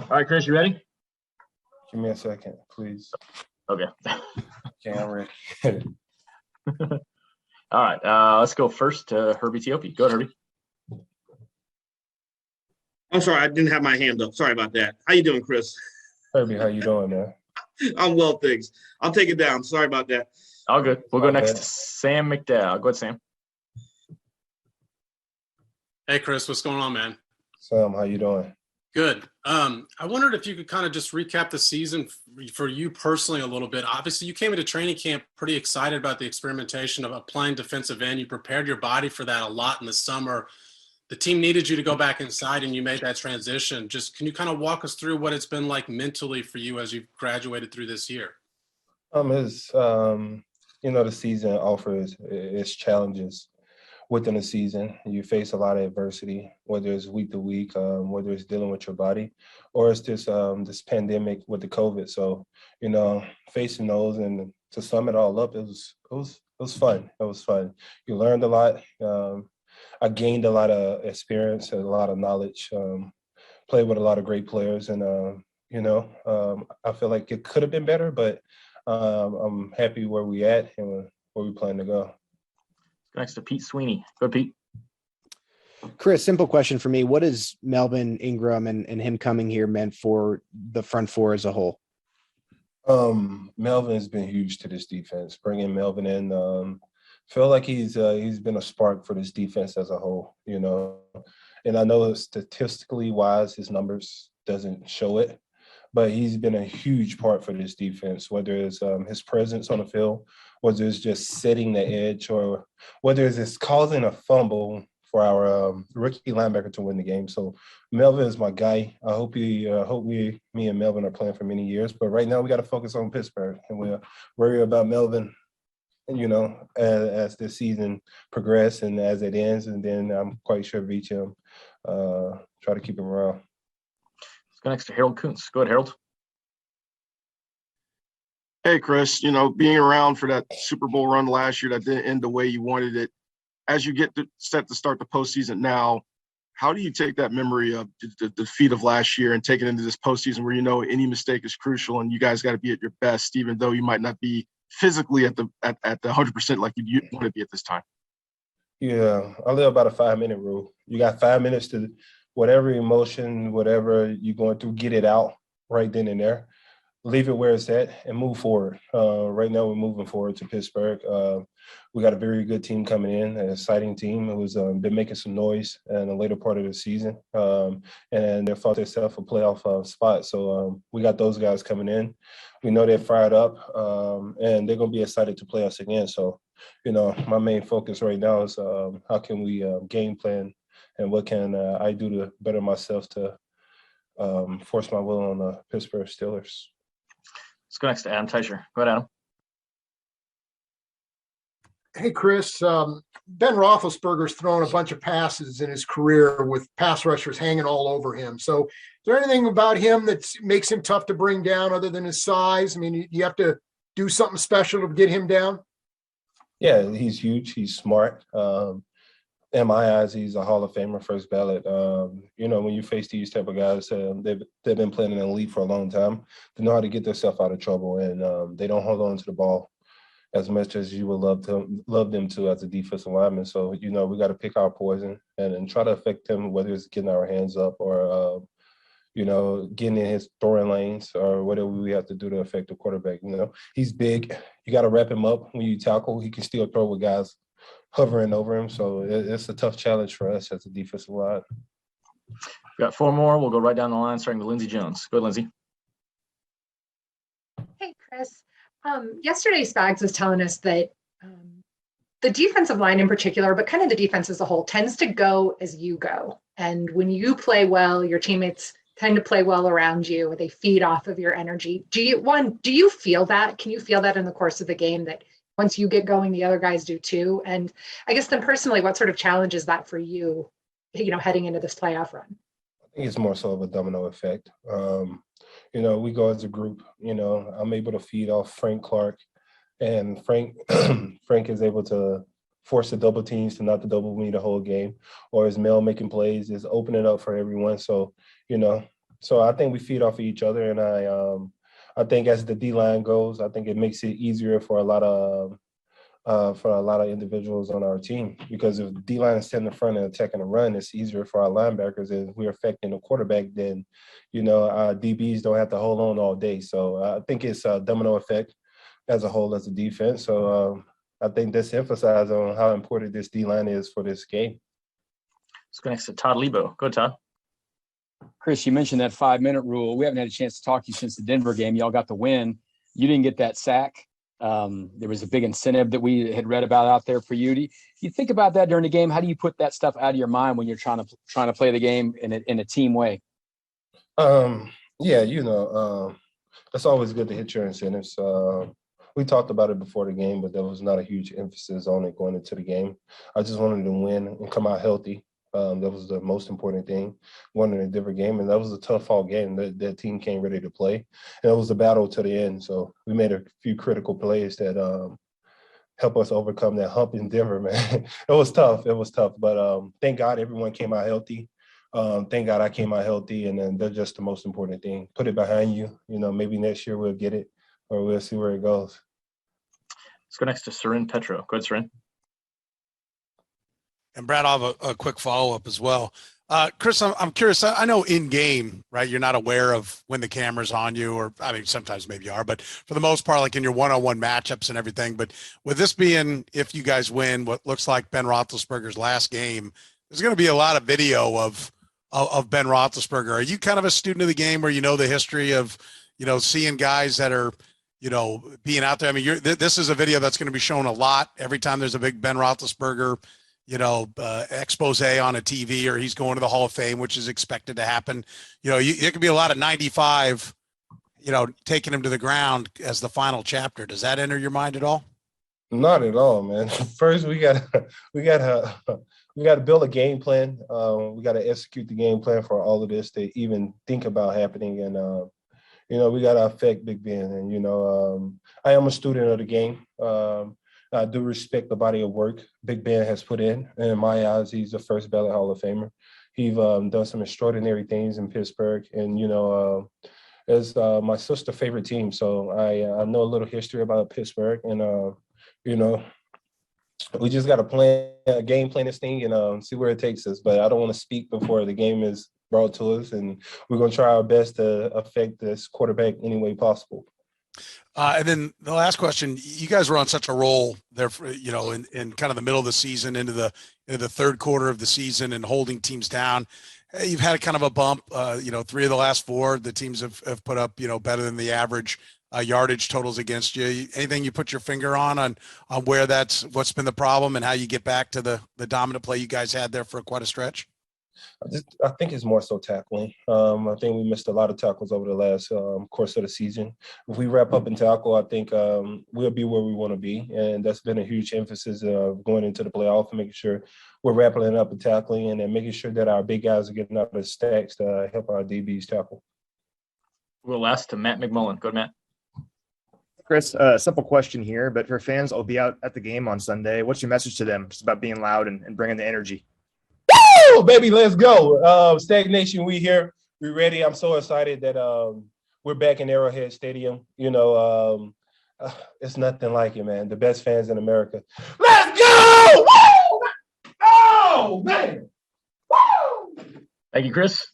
All right, Chris, you ready? Give me a second, please. Okay. Okay, I'm ready. All right, let's go first to Herbie Teope. Go ahead, Herbie. I'm sorry, I didn't have my hand up. Sorry about that. How you doing, Chris? Herbie, how you doing, man? I'm well, thanks. I'll take it down. Sorry about that. All good. We'll go next bad. to Sam McDowell. Go ahead, Sam. Hey, Chris, what's going on, man? Sam, how you doing? Good. I wondered if you could kind of just recap the season for you personally a little bit. Obviously, you came into training camp pretty excited about the experimentation of playing defensive end. You prepared your body for that a lot in the summer. The team needed you to go back inside, and you made that transition. Just can you kind of walk us through what it's been like mentally for you as you've graduated through this year? It's the season offers its challenges within the season. You face a lot of adversity, whether it's week to week, whether it's dealing with your body, or it's this pandemic with the COVID. So, facing those and to sum it all up, it was fun. It was fun. You learned a lot. I gained a lot of experience and a lot of knowledge. Played with a lot of great players, and I feel like it could have been better, but I'm happy where we at and where we plan to go. Next to Pete Sweeney. Go, Pete. Chris, simple question for me. What has Melvin Ingram and him coming here meant for the front four as a whole? Melvin has been huge to this defense. Bringing Melvin in, feel like he's been a spark for this defense as a whole, And I know statistically wise, his numbers doesn't show it, but he's been a huge part for this defense, whether it's his presence on the field, whether it's just setting the edge, or whether it's causing a fumble for our rookie linebacker to win the game. So Melvin is my guy. I hope me and Melvin are playing for many years. But right now we got to focus on Pittsburgh, and we'll worry about Melvin, as the season progresses and as it ends. And then I'm quite sure reach him, try to keep him around. Let's go next to Harold Kuntz. Go ahead, Harold. Hey, Chris, being around for that Super Bowl run last year that didn't end the way you wanted it, as you get set to start the postseason now, how do you take that memory of the defeat of last year and take it into this postseason where any mistake is crucial and you guys got to be at your best, even though you might not be physically at the 100% like you want to be at this time? Yeah, I live about a 5-minute rule. You got 5 minutes to whatever emotion, whatever you're going through, get it out right then and there. Leave it where it's at and move forward. Right now, we're moving forward to Pittsburgh. We got a very good team coming in, an exciting team who's been making some noise in the later part of the season, and they fought themselves a playoff spot. So we got those guys coming in. We know they're fired up, and they're going to be excited to play us again. So, my main focus right now is how can we game plan and what can I do to better myself to force my will on the Pittsburgh Steelers. Let's go next to Adam Teicher. Go ahead, Adam. Hey, Chris. Ben Roethlisberger's thrown a bunch of passes in his career with pass rushers hanging all over him. So is there anything about him that makes him tough to bring down other than his size? I mean, you have to do something special to get him down? Yeah, he's huge. He's smart. In my eyes, he's a Hall of Famer, first ballot. When you face these type of guys, they've been playing in the league for a long time. They know how to get themselves out of trouble, and they don't hold on to the ball as much as you would love them to as a defensive lineman. So, we got to pick our poison and try to affect them, whether it's getting our hands up or, getting in his throwing lanes or whatever we have to do to affect the quarterback. He's big. You got to wrap him up when you tackle. He can still throw with guys hovering over him. So it's a tough challenge for us as a defensive line. We got 4 more. We'll go right down the line, starting with Lindsey Jones. Go ahead, Lindsey. Hey, Chris. Yesterday, Spags was telling us that the defensive line in particular, but kind of the defense as a whole, tends to go as you go. And when you play well, your teammates tend to play well around you. They feed off of your energy. Do you feel that? Can you feel that in the course of the game, that once you get going, the other guys do too? And I guess then personally, what sort of challenge is that for you, heading into this playoff run? I think it's more so of a domino effect. We go as a group. I'm able to feed off Frank Clark, and Frank is able to force the double teams to not to double me the whole game, or is Mel making plays, is opening up for everyone. So, So I think we feed off of each other, and I think as the D line goes, I think it makes it easier for a lot of individuals on our team, because if D line is in the front and attacking the run, it's easier for our linebackers. And if we're affecting the quarterback, then our DBs don't have to hold on all day. So I think it's a domino effect as a whole as a defense. So I think this emphasizes on how important this D line is for this game. Let's go next to Todd Lebo. Go, Todd. Chris, you mentioned that 5-minute rule. We haven't had a chance to talk to you since the Denver game. Y'all got the win. You didn't get that sack. There was a big incentive that we had read about out there for you. Do you think about that during the game? How do you put that stuff out of your mind when you're trying to play the game in a team way? Yeah, it's always good to hit your incentives. We talked about it before the game, but there was not a huge emphasis on it going into the game. I just wanted to win and come out healthy. That was the most important thing, winning a different game. And that was a tough fall game. That team came ready to play. And it was a battle to the end. So we made a few critical plays that help us overcome that hump in Denver, man. It was tough. But thank God everyone came out healthy. Thank God I came out healthy. And then that's just the most important thing. Put it behind you. Maybe next year we'll get it, or we'll see where it goes. Let's go next to Seren Petro. Go ahead, Seren. And Brad, I'll have a quick follow-up as well. Chris, I'm curious. I know in game, right, you're not aware of when the camera's on you, or I mean, sometimes maybe you are, but for the most part, like in your one-on-one matchups and everything. But with this being, if you guys win what looks like Ben Roethlisberger's last game, there's going to be a lot of video of Ben Roethlisberger. Are you kind of a student of the game where you know the history of, seeing guys that are, being out there? I mean, this is a video that's going to be shown a lot every time there's a big Ben Roethlisberger expose on a TV, or he's going to the Hall of Fame, which is expected to happen. It could be a lot of 95, taking him to the ground as the final chapter. Does that enter your mind at all? Not at all, man. First, we got to build a game plan. We got to execute the game plan for all of this to even think about happening. And, we got to affect Big Ben. And, I am a student of the game. I do respect the body of work Big Ben has put in. And in my eyes, he's the first ballot Hall of Famer. He's done some extraordinary things in Pittsburgh. And, it's my sister's favorite team. So I know a little history about Pittsburgh. And, we just got to plan a game plan this thing and see where it takes us. But I don't want to speak before the game is brought to us. And we're going to try our best to affect this quarterback any way possible. And then the last question, you guys were on such a roll there, for, in kind of the middle of the season into the third quarter of the season and holding teams down. You've had a kind of a bump, 3 of the last 4, the teams have put up, better than the average yardage totals against you. Anything you put your finger on where what's been the problem and how you get back to the dominant play you guys had there for quite a stretch? I think it's more so tackling. I think we missed a lot of tackles over the last course of the season. If we wrap up and tackle, I think we'll be where we want to be. And that's been a huge emphasis of going into the playoff and making sure we're wrapping it up and tackling, and then making sure that our big guys are getting out of the stacks to help our DBs tackle. We'll last to Matt McMullen. Go ahead, Matt. Chris, simple question here, but for fans, I'll be out at the game on Sunday. What's your message to them just about being loud and bringing the energy? Woo, baby, let's go. Stagnation, we here. We ready. I'm so excited that we're back in Arrowhead Stadium. It's nothing like it, man. The best fans in America. Let's go! Woo! Oh, man! Woo! Thank you, Chris.